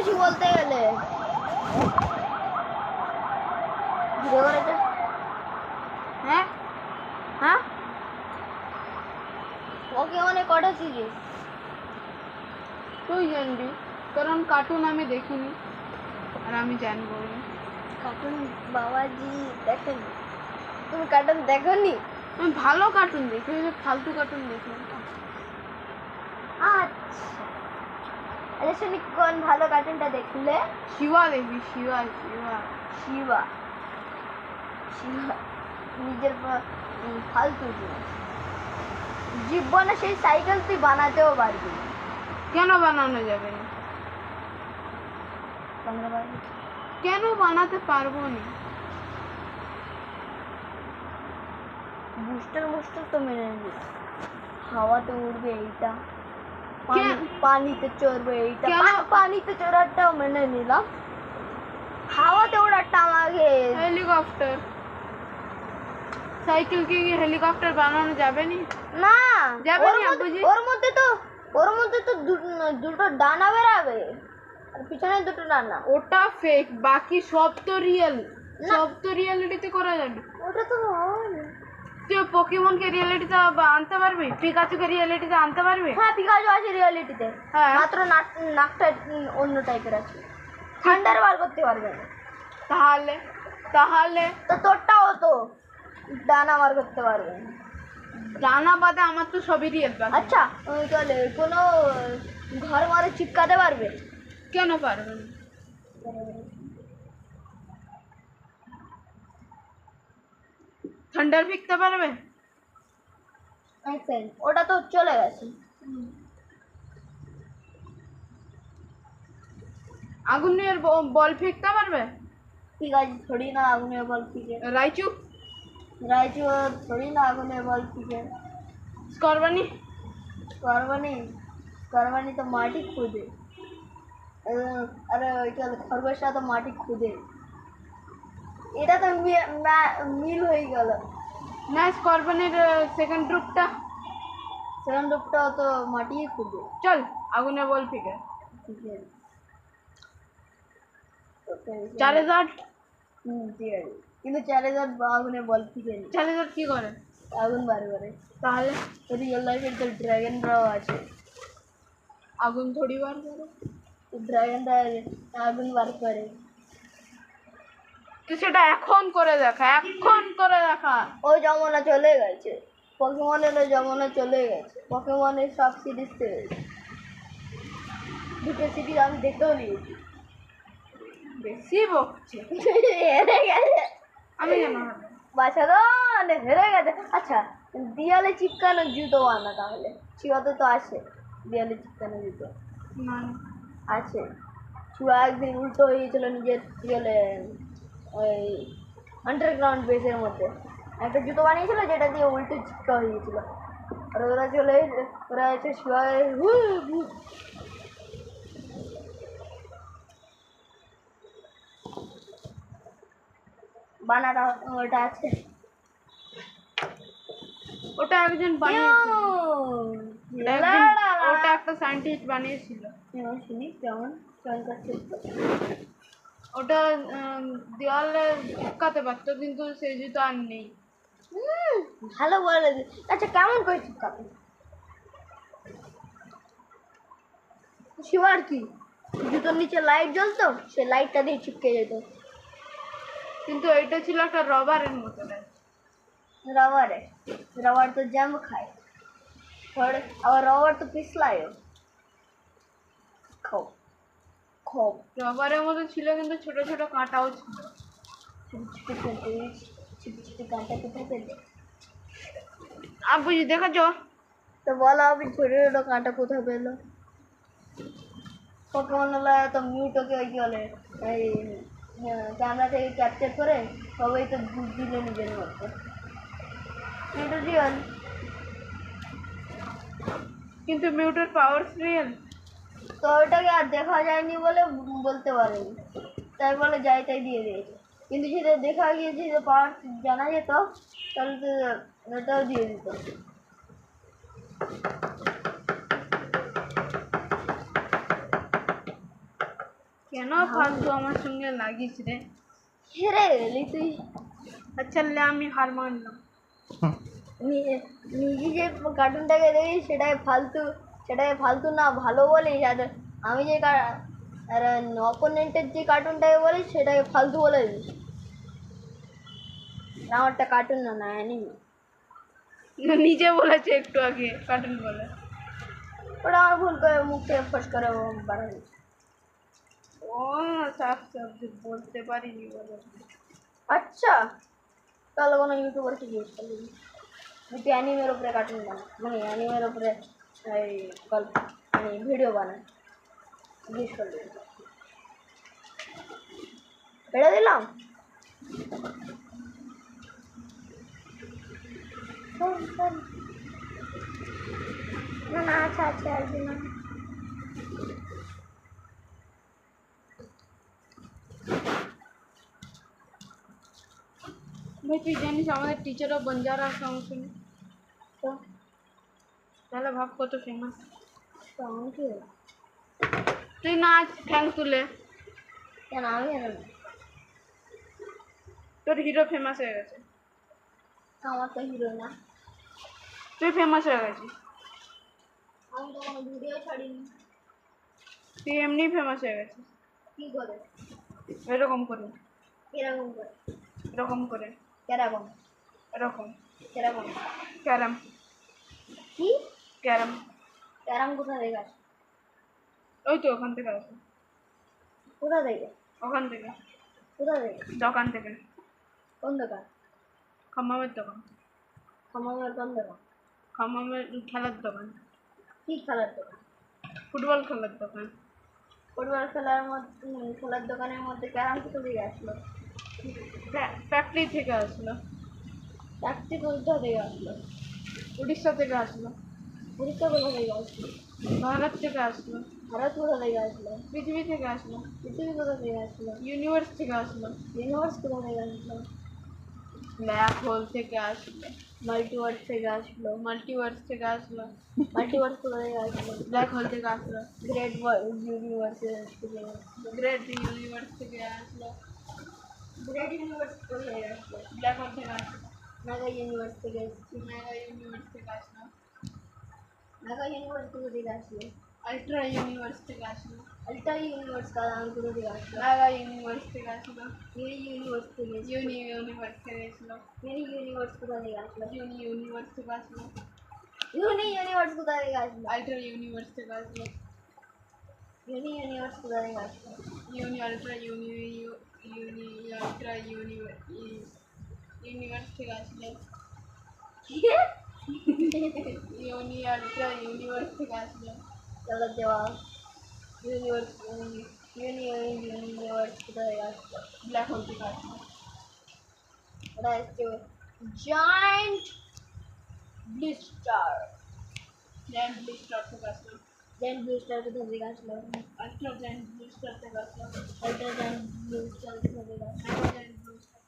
কিছু বলতে গেলে হ্যাঁ হ্যাঁ ওকে অনেক কটা সিরিজ তুই জানবি, কারণ কার্টুন আমি দেখিনি আর আমি জানবো না। কার্টুন বাবাজি দেখেন, তুমি কার্টুন দেখোনি? আমি ভালো কার্টুন দেখি, ওই যে ফালতু কার্টুন দেখি না। আচ্ছা শুনি কোন ভালো কার্টুনটা দেখলে? শিবা দেখবি, শিবা শিবা শিবা শিবা নিজের ফালতু জিনিস জীবনে সেই সাইকেল তুই বানাতেও পারবি। কেন বানানো যাবে না? কেন বানাতে পারবো না? বুস্টার বুস্টার তো মেনে নিবি, হাওয়াতে উড়বে এইটা, পানিতে চড়বে এইটা, পানিতে চড়ারটাও মেনে নিলাম, হাওয়াতে ওড়ারটা আমাকে। হেলিকপ্টার, সাইকেল কি হেলিকপ্টার বানানো যাবে না? যাবে না বুঝি। ওর মধ্যে তো দুটো ডানা বেরাবে আর পিছনে দুটো ডানা। ওটা ফেক, বাকি সব তো রিয়েল। সব তো রিয়েলিটিতে করা যাবে। ওটা তো তুই পোকেমন কে রিয়েলিটিতে আনতে পারবি? পিকাচু কে রিয়েলিটিতে আনতে পারবি? হ্যাঁ পিকাচু আছে রিয়েলিটিতে, মাত্র নাকটা অন্য টাইপের আছে, থান্ডার বার করতে পারবে না। তাহলে তাহলে তো তোরটাও তো ডানা বার করতে পারবে না। ডানা বাদে আমার তো সবই রিয়েল। আচ্ছা তাহলে কোনো ঘর মারে চিপকাতে পারবে? কেন পারবে না? থান্ডার ফিকতে পারবে? ওটা তো চলে গেছে। আগুনের বল ফেকতে পারবে? ঠিক আছে, থোড়ি না আগুনের বল ফিকে। রাইচু থোড়ি না আগুনের বল ফিকে। স্করবানি করবানি তো মাটি খুদে, আরে ওইটা খরগোশটা তো মাটি খুদে। এটা তো মিল হয়ে গেল না। স্করবানির সেকেন্ড রূপটাও তো মাটি খুদে। চল আগুনে বল ফিকে। চারেজার্ড ঠিক আছে, কিন্তু চারেজার্ড আগুনে বল ফিকে। চারেজার্ড কি করে? আগুন বার করে। তাহলে রিয়েল লাইফের তো ড্রাগনরাও আছে, আগুন থোড়ি বার করে। ড্রাগনরা আগুন বার করে। তুই সেটা এখন করে দেখা। ওই জমানা চলে গেছে, পকেমনের জমানা চলে গেছে। পকেমনের সব সিরিজ থেকে দুটো সিরিজ আমি দেখেও নিয়েছি। বেশি বকছে। হেরে গেছে, আমি জানো বাচ্চারা হেরে গেছে। আচ্ছা দেয়ালে চিপকানো জুতো বানা, তাহলে শিবাতে তো আছে দেয়ালে চিপকানো জুতো না আছে। শিবা একদিন উল্টো হয়ে গেছিল নিজের গেলে ওই আন্ডারগ্রাউন্ড বেসের মধ্যে একটা জুতো বানিয়েছিল যেটা দিয়ে উল্টো চিপকা হয়ে গেছিল। আর ওরা হচ্ছে শিবা বানাটা ওটা আছে। ওটা একজন বানিয়েছিল, ওটা একটা সায়েন্টিস্ট বানিয়েছিল। শুনি কেমন করছে। ওটা দেওয়ালে চিপকাতে পারতো, কিন্তু সেই জুতো আর নেই। ভালো বলে। আচ্ছা কেমন করে চিপকাতে? শিবার কি জুতোর নিচে লাইট জ্বলতো, সে লাইটটা দিয়ে চিপকে যেত। কিন্তু এইটা ছিল একটা রবারের মতো। রবার তো জ্যাম খায়, আবার রবার তো পিছলায়ও। রবারের মতো ছিল, কিন্তু ছোট ছোট কাঁটাও ছিল। ছোট কাঁটা কোথায় পেলে? বুঝি দেখেছো তো বলো, আমি ছোট ছোট কাঁটা কোথায় পেলো? পকেমনওয়ালা তো মিউটোকে ওই কি বলে এই ক্যামেরা থেকে ক্যাপচার করে সবাই তো দিলে নিজের মধ্যে। মিউটো রিয়েল, কিন্তু মিউটের পাওয়ার রিয়েল। তো ওটাকে আর দেখা যায়নি বলে বলতে পারেনি, তাই বলে যাই তাই দিয়ে দিয়েছে। কিন্তু সেটা দেখা গিয়েছে যে পাওয়ার জানা যেত, তাহলে তো ওটাও দিয়ে দিত। কেন ফালতু আমার সঙ্গে লাগিস রে? হেরে গেলি তুই। আচ্ছা লে আমি হার মানলাম। নিজে যে কার্টুনটাকে দেখি সেটাকে ফালতু না ভালো বলিস, আর আমি যে অপোনেন্টের যে কার্টুনটাকে বলিস সেটাকে ফালতু বলে দিস। আমারটা কার্টুন না, না অ্যানিমে। নিজে বলেছে একটু আগে কার্টুন বলে। ওটা আমার ভুল করে মুখ থেকে ফস করে বাড়াই। ও সাফ সাফ বলতে পারিনি বলে। আচ্ছা, তাহলে কোনো ইউটিউবারকে ইউজ করবি, তুই অ্যানিমের উপরে কার্টুন বানা, মানে অ্যানিমের উপরে এই গল্প মানে ভিডিও বানায়, ইউজ করবি। এটা দিলাম। না না, আচ্ছা আচ্ছা একদিন ভাই তুই জানিস আমাদের টিচারও বঞ্জারা সঙ্গ শুনে, তো তাহলে ভাব কত ফেমাস। কি তুই নাচ ঠ্যাং তুলে, কেন আমি জানি না, তোর হিরো ফেমাস হয়ে গেছে। আমার তো হিরো না, তুই ফেমাস হয়ে গেছিস। আমি তো কোনো ভিডিও ছাড়িনি। তুই এমনি ফেমাস হয়ে গেছিস। কি করে? এরকম করে, কিরকম করে? এরকম করে, কেরকম? এরকম কিরকম? ক্যারাম, কি ক্যারাম। ক্যারাম কোথা থেকে আসে? ওই তো ওখান থেকে আসে, কোথা থেকে? ওখান থেকে, কোথা থেকে? দোকান থেকে, কোন দোকান? খাম্মামের দোকান, খামামের কোন দোকান? খাম্মামের খেলার দোকান, কি খেলার দোকান? ফুটবল খেলার দোকান। ফুটবল খেলার দোকানের মধ্যে ক্যারাম কোথা থেকে আসলো? ফ্যাক্টরি থেকে আসলো, চাকরি কোথা থেকে আসলো? উড়িষ্যা থেকে আসলো, উড়িষ্যা কোথা থেকে আসলো? ভারত থেকে আসলো, ভারত কোথা থেকে আসলো? পৃথিবী থেকে আসলো, পৃথিবী কোথা থেকে আসলো? ইউনিভার্স থেকে আসলো, ইউনিভার্স কোথা থেকে আসলো? ব্ল্যাক হোল থেকে আসলো, মাল্টিভার্স থেকে আসলো। মাল্টিভার্স থেকে আসলো, মাল্টিভার্স কোথা থেকে আসলো? ব্ল্যাক হোল থেকে আসলো, গ্রেট ইউনিভার্স থেকে আসলো। গ্রেট ইউনিভার্স থেকে আসলো, গ্রেট ইউনিভার্স কোথা থেকে আসলো? ব্ল্যাক হোল থেকে আসলো, মেগা ইউনিভার্স থেকে এসেছি। মেগা ইউনিভার্স থেকে আসলো, মেগা ইউনিভার্স কোথা থেকে আসলো? আল্ট্রা ইউনিভার্স থেকে আসলো, আল্ট্রা ইউনিভার্স কারণ কোথা থেকে আসলো? মেগা ইউনিভার্স থেকে আসলো, মিনি ইউনিভার্স থেকে এসেছি। ইউনিভার্স থেকে আসলো, মিনি ইউনিভার্স কোথা থেকে আসলো? ইউনিভার্স থেকে আসলো, ইউনি ইউনিভার্স কোথা থেকে আসলো? আল্ট্রা ইউনিভার্স থেকে আসলো, ইউনি ইউনিভার্স কোথা থেকে আসলো? আল্ট্রা আল্ট্রা ইউনিভার্স থেকে আসলো, আল্ট্রা ইউনিভার্স থেকে আসলো, চলো দেওয়া ইউনিভার্স ইউনিভার্স কোথা থেকে আসলো? ব্ল্যাক হোল থেকে আসলো, ওটা হচ্ছে জায়ান্ট ব্লিস্টার। জায়ান্ট ব্লিস্টার থেকে আসলো, জায়ান্ট ব্লিস্টার কোথা থেকে আসলো? আল্ট্রা জায়ান্ট ব্লিস্টার থেকে আসলো, আল্ট্রা জায়ান্ট ব্লিস্টার কোথা থেকে আসলো? Mega giant blister